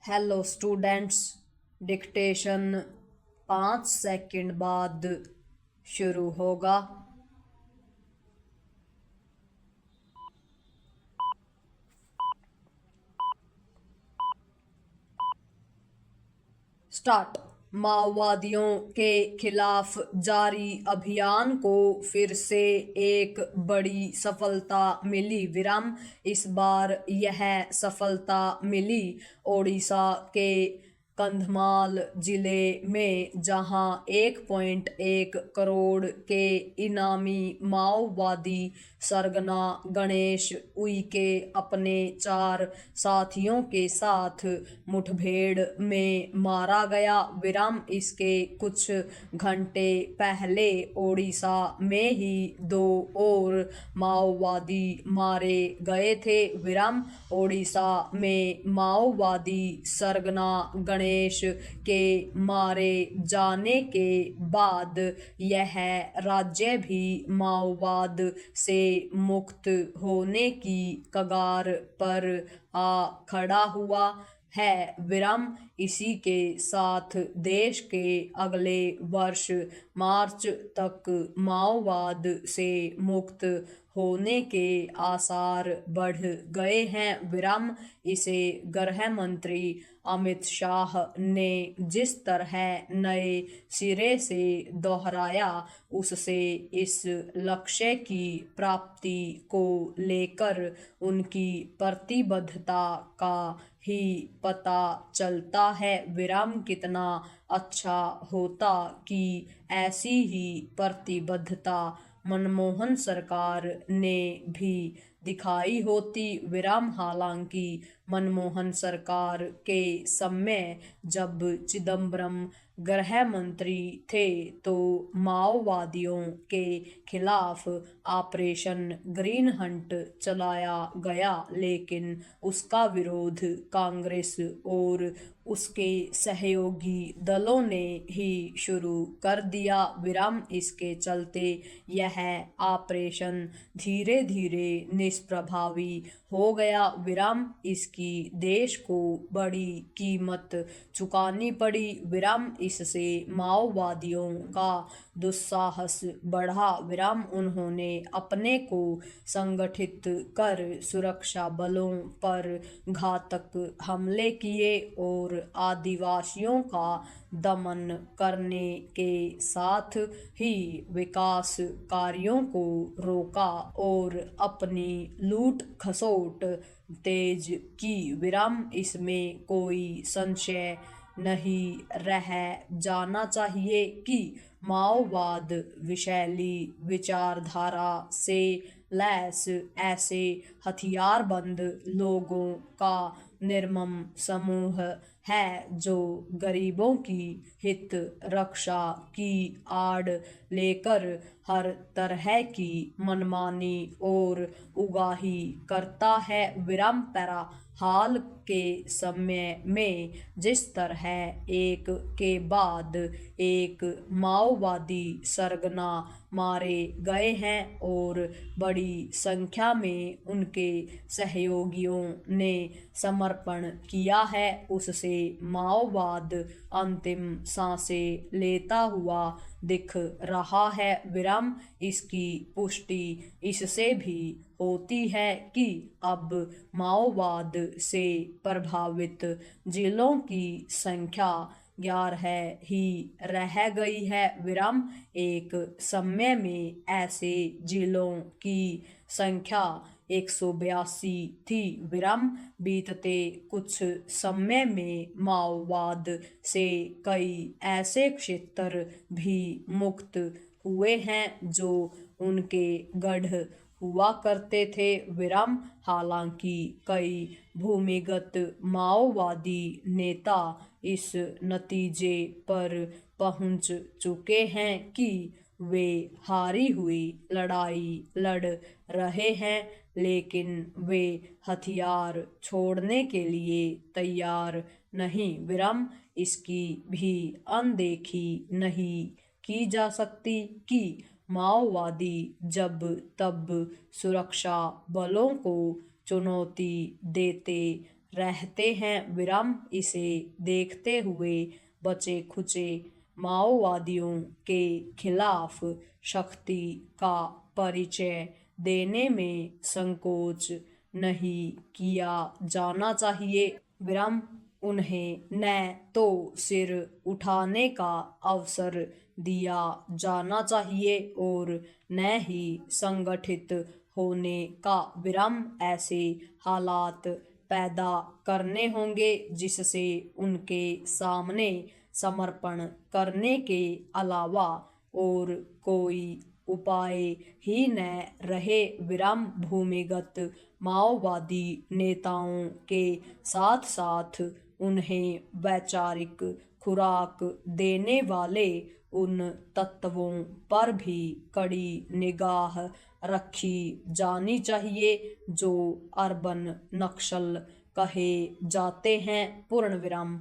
Hello students. Dictation 5 second बाद शुरू होगा। स्टार्ट। माओवादियों के खिलाफ जारी अभियान को फिर से एक बड़ी सफलता मिली विराम। इस बार यह सफलता मिली ओडिशा के कंधमाल जिले में, जहां 1.1 करोड़ के इनामी माओवादी सरगना गणेश उइके अपने 4 साथियों के साथ मुठभेड़ में मारा गया विराम। इसके कुछ घंटे पहले ओडिशा में ही 2 और माओवादी मारे गए थे विराम। ओडिशा में माओवादी सरगना गणेश के मारे जाने के बाद यह राज्य भी माओवाद से मुक्त होने की कगार पर आ खड़ा हुआ है विराम। इसी के साथ देश के अगले वर्ष मार्च तक माओवाद से मुक्त होने के आसार बढ़ गए हैं विराम। इसे गृह मंत्री अमित शाह ने जिस तरह नए सिरे से दोहराया, उससे इस लक्ष्य की प्राप्ति को लेकर उनकी प्रतिबद्धता का ही पता चलता है विराम। कितना अच्छा होता कि ऐसी ही प्रतिबद्धता मनमोहन सरकार ने भी दिखाई होती विराम। हालांकि मनमोहन सरकार के समय जब चिदम्बरम गृह मंत्री थे तो माओवादियों के खिलाफ ऑपरेशन ग्रीन हंट चलाया गया, लेकिन उसका विरोध कांग्रेस और उसके सहयोगी दलों ने ही शुरू कर दिया विराम। इसके चलते यह ऑपरेशन धीरे धीरे निष्प्रभावी हो गया विराम। इसकी देश को बड़ी कीमत चुकानी पड़ी विराम। इससे माओवादियों का दुस्साहस बढ़ा विराम। उन्होंने अपने को संगठित कर सुरक्षा बलों पर घातक हमले किए और आदिवासियों का दमन करने के साथ ही विकास कार्यों को रोका और अपनी लूट खसोट तेज की विराम। इसमें कोई संशय नहीं रह जाना चाहिए कि माओवाद विषैली विचारधारा से लैस ऐसे हथियारबंद लोगों का निर्मम समूह है जो गरीबों की हित रक्षा की आड़ लेकर हर तरह की मनमानी और उगाही करता है विराम। पैरा हाल के समय में जिस तरह एक के बाद एक माओवादी सरगना मारे गए हैं और बड़ी संख्या में उनके सहयोगियों ने समर्पण किया है, उससे माओवाद अंतिम सांसें लेता हुआ दिख रहा है विराम। इसकी पुष्टि इससे भी होती है कि अब माओवाद से प्रभावित जिलों की संख्या 11 ही रह गई है विराम। एक समय में ऐसे जिलों की संख्या 182 थी विराम। बीतते कुछ समय में माओवाद से कई ऐसे क्षेत्र भी मुक्त हुए हैं जो उनके गढ़ हुआ करते थे विराम। हालांकि कई भूमिगत माओवादी नेता इस नतीजे पर पहुंच चुके हैं कि वे हारी हुई लड़ाई लड़ रहे हैं, लेकिन वे हथियार छोड़ने के लिए तैयार नहीं विराम। इसकी भी अनदेखी नहीं की जा सकती कि माओवादी जब तब सुरक्षा बलों को चुनौती देते रहते हैं विराम। इसे देखते हुए बचे खुचे माओवादियों के खिलाफ शक्ति का परिचय देने में संकोच नहीं किया जाना चाहिए विराम। उन्हें न तो सिर उठाने का अवसर दिया जाना चाहिए और न ही संगठित होने का विराम। ऐसे हालात पैदा करने होंगे जिससे उनके सामने समर्पण करने के अलावा और कोई उपाय ही न रहे विराम। भूमिगत माओवादी नेताओं के साथ साथ उन्हें वैचारिक खुराक देने वाले उन तत्वों पर भी कड़ी निगाह रखी जानी चाहिए जो अर्बन नक्सल कहे जाते हैं। पूर्ण विराम।